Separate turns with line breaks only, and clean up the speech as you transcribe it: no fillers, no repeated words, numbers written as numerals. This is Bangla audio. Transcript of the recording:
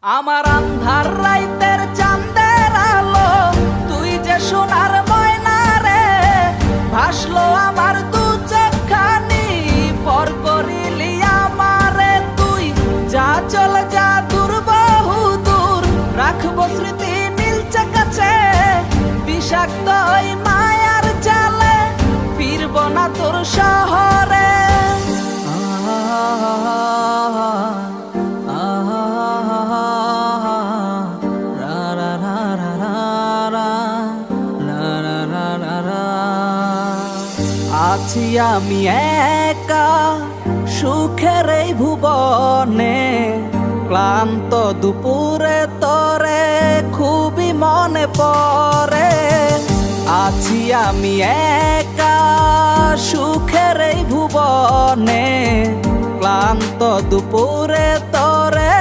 আমার আন্ধার রাইতের চাঁদের আলো, তুই যে সোনার ময়না রে, ভাসলো আমার দু চোখখানি, পর করিলি আমারে তুই। যা চলে যা দূর বহু দূর, রাখবো স্মৃতি নীলচে কাছে, বিষাক্ত ওই মায়ার জালে ফিরব না তোর শহরে। আছি আমি একা সুখের এই ভুবনে, ক্লান্ত দুপুরে তোরে খুবই মনে পড়ে। আছি আমি একা সুখের এই ভুবনে, ক্লান্ত দুপুরে তোরে